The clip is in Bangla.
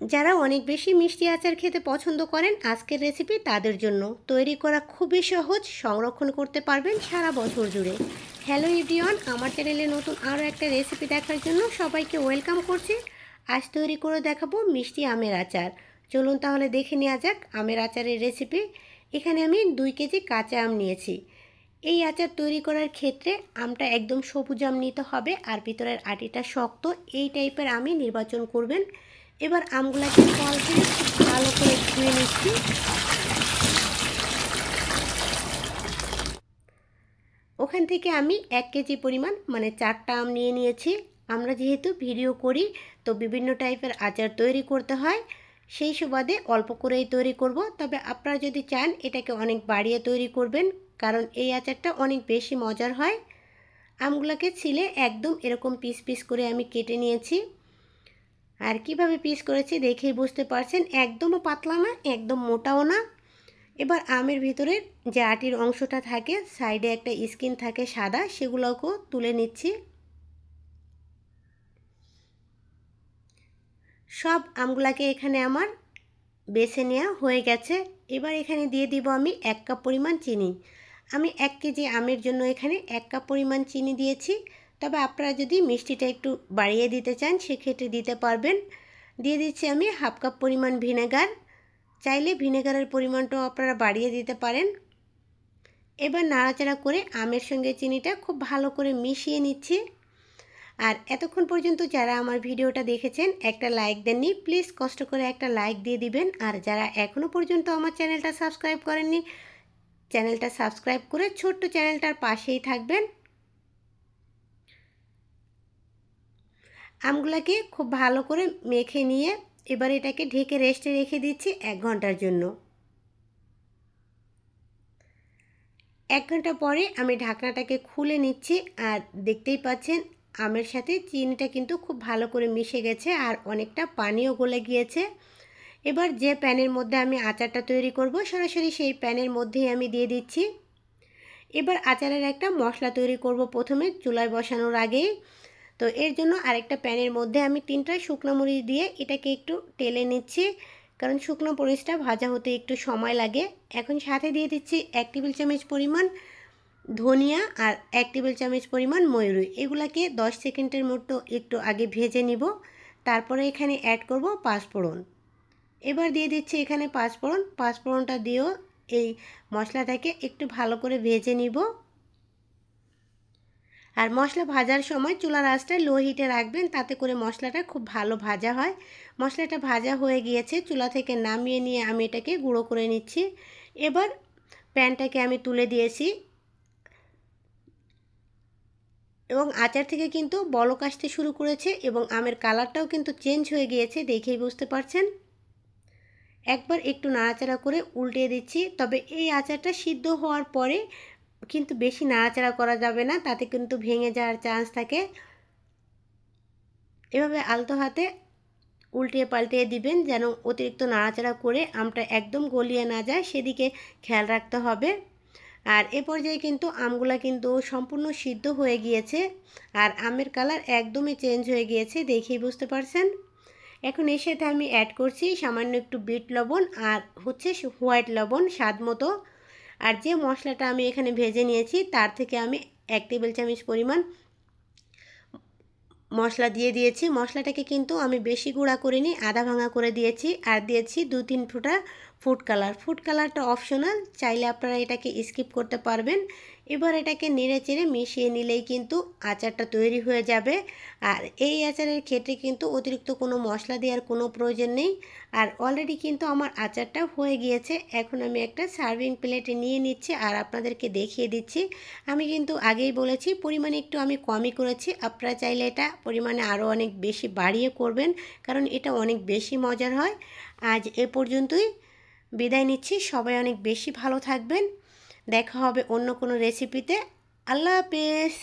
যারা অনেক বেশি মিষ্টি আচার খেতে পছন্দ করেন আজকের রেসিপি তাদের জন্য। তৈরি করা খুবই সহজ, সংরক্ষণ করতে পারবেন সারা বছর জুড়ে। হ্যালো এভরিওয়ান, আমার চ্যানেলে নতুন আরও একটা রেসিপি দেখার জন্য সবাইকে ওয়েলকাম করছি। আজ তৈরি করে দেখাবো মিষ্টি আমের আচার। চলুন তাহলে দেখে নেওয়া যাক আমের আচারের রেসিপি। এখানে আমি 2 কেজি কাঁচা আম নিয়েছি। এই আচার তৈরি করার ক্ষেত্রে আমটা একদম সবুজ আম নিতে হবে, আর ভিতরের আটিটা শক্ত এই টাইপের আমই নির্বাচন করবেন। এবার আমগুলাকে কল দিয়ে খুব ভালো করে ধুয়ে নিচ্ছি। ওখান থেকে আমি 1 কেজি পরিমাণ মানে 4টা আম নিয়ে নিয়েছি। আমরা যেহেতু ভিডিও করি তো বিভিন্ন টাইপের আচার তৈরি করতে হয়, সেই সুবাদে অল্প করেই তৈরি করব। তবে আপনারা যদি চান এটাকে অনেক বাড়িয়ে তৈরি করবেন, কারণ এই আচারটা অনেক বেশি মজার হয়। আমগুলোকে ছিলে একদম এরকম পিস পিস করে আমি কেটে নিয়েছি। আর কিভাবে পিস করেছি দেখেই বুঝতে পারছেন, একদমও পাতলা না একদম মোটাও না। এবার আমের ভিতরের যে আটির অংশটা থাকে, সাইডে একটা স্কিন থাকে সাদা, সেগুলোকেও তুলে নিচ্ছি। সব আমগুলাকে এখানে আমার বেছে নেওয়া হয়ে গেছে। এবার এখানে দিয়ে দিব আমি 1 কাপ পরিমাণ চিনি। আমি 1 কেজি আমের জন্য এখানে 1 কাপ পরিমাণ চিনি দিয়েছি। তবে আপনারা যদি মিষ্টিটা একটু বাড়িয়ে দিতে চান সেক্ষেত্রে দিতে পারবেন। দিয়ে দিচ্ছি আমি হাফ কাপ পরিমাণ ভিনেগার। চাইলে ভিনেগারের পরিমাণটাও আপনারা বাড়িয়ে দিতে পারেন। এবার নাড়াচাড়া করে আমের সঙ্গে চিনিটা খুব ভালো করে মিশিয়ে নিচ্ছি। আর এতক্ষণ পর্যন্ত যারা আমার ভিডিওটা দেখেছেন একটা লাইক দেননি, প্লিজ কষ্ট করে একটা লাইক দিয়ে দিবেন। আর যারা এখনও পর্যন্ত আমার চ্যানেলটা সাবস্ক্রাইব করেননি, চ্যানেলটা সাবস্ক্রাইব করে ছোট্ট চ্যানেলটার পাশেই থাকবেন। আমগুলোকে খুব ভালো করে মেখে নিয়ে এবার এটাকে ঢেকে রেস্টে রেখে দিচ্ছি 1 ঘন্টার জন্য। 1 ঘন্টা পরে আমি ঢাকনাটাকে খুলে নিচ্ছি। আর দেখতেই পাচ্ছেন আমের সাথে চিনিটা কিন্তু খুব ভালো করে মিশে গেছে আর অনেকটা পানিও গলে গিয়েছে। এবার যে প্যানের মধ্যে আমি আচারটা তৈরি করব সরাসরি সেই প্যানের মধ্যেই আমি দিয়ে দিচ্ছি। এবার আচারের একটা মশলা তৈরি করব প্রথমে চুলায় বসানোর আগেই। তো এর জন্য আরেকটা প্যানের মধ্যে আমি 3টা শুকনো মরিচ দিয়ে এটাকে একটু টেলে নিচ্ছি, কারণ শুকনো মরিচটা ভাজা হতে একটু সময় লাগে। এখন সাথে দিয়ে দিচ্ছি 1 টেবিল চামচ পরিমাণ ধনিয়া আর 1 টেবিল চামচ পরিমাণ ময়ূরী। এগুলাকে 10 সেকেন্ডের মতো একটু আগে ভেজে নিব। তারপরে এখানে অ্যাড করব পাঁচফোড়ন। এবার দিয়ে দিচ্ছি এখানে পাঁচফোড়ন। পাঁচফোড়নটা দিয়েও এই মশলাটাকে একটু ভালো করে ভেজে নিব। আর মশলা ভাজার সময় চুলার আঁচটা লো হিটে রাখবেন, তাতে করে মশলাটা খুব ভালো ভাজা হয়। মশলাটা ভাজা হয়ে গিয়েছে, চুলা থেকে নামিয়ে নিয়ে আমি এটাকে গুঁড়ো করে নিচ্ছি। এবার প্যানটাকে আমি তুলে দিয়েছি এবং আচার থেকে কিন্তু বলক আসতে শুরু করেছে এবং আমের কালারটাও কিন্তু চেঞ্জ হয়ে গিয়েছে, দেখেই বুঝতে পারছেন। একবার একটু নাড়াচাড়া করে উল্টে দিচ্ছি। তবে এই আচারটা সিদ্ধ হওয়ার পরে কিন্তু বেশি নাড়াচাড়া করা যাবে না, তাতে কিন্তু ভেঙে যাওয়ার চান্স থাকে। এভাবে আলতো হাতে উল্টিয়ে পাল্টিয়ে দিবেন, যেন অতিরিক্ত নাড়াচাড়া করে আমটা একদম গলিয়ে না যায়, সেদিকে খেয়াল রাখতে হবে। আর এ পর্যায়ে কিন্তু আমগুলা কিন্তু সম্পূর্ণ সিদ্ধ হয়ে গিয়েছে আর আমের কালার একদমই চেঞ্জ হয়ে গিয়েছে, দেখেই বুঝতে পারছেন। এখন এর সাথে আমি অ্যাড করছি সামান্য একটু বিট লবণ আর হচ্ছে হোয়াইট লবণ স্বাদ মতো। আর যে মশলাটা আমি এখানে ভেজে নিয়েছি তার থেকে আমি 1 টেবিল চামচ পরিমাণ মশলা দিয়ে দিয়েছি। মশলাটাকে কিন্তু আমি বেশি গুঁড়া করিনি, আধা ভাঙা করে দিয়েছি। আর দিয়েছি 2-3 ফোঁটা ফুড কালার। ফুড কালারটা অপশনাল, চাইলে আপনারা এটাকে স্কিপ করতে পারবেন। এবার এটাকে নেড়ে চেড়ে মিশিয়ে নিলেই কিন্তু আচারটা তৈরি হয়ে যাবে। আর এই আচারের ক্ষেত্রে কিন্তু অতিরিক্ত কোনো মশলা দেওয়ার কোনো প্রয়োজন নেই। আর অলরেডি কিন্তু আমার আচারটা হয়ে গিয়েছে। এখন আমি একটা সার্ভিং প্লেটে নিয়ে নিচ্ছি আর আপনাদেরকে দেখিয়ে দিচ্ছি। আমি কিন্তু আগেই বলেছি পরিমাণে একটু আমি কমই করেছি, আপনারা চাইলে এটা পরিমাণে আরও অনেক বেশি বাড়িয়ে করবেন, কারণ এটা অনেক বেশি মজার হয়। আজ এ পর্যন্তই, বিদায় নিচ্ছি। সবাই অনেক বেশি ভালো থাকবেন। দেখা হবে অন্য কোনো রেসিপিতে। আল্লাহ হাফেজ।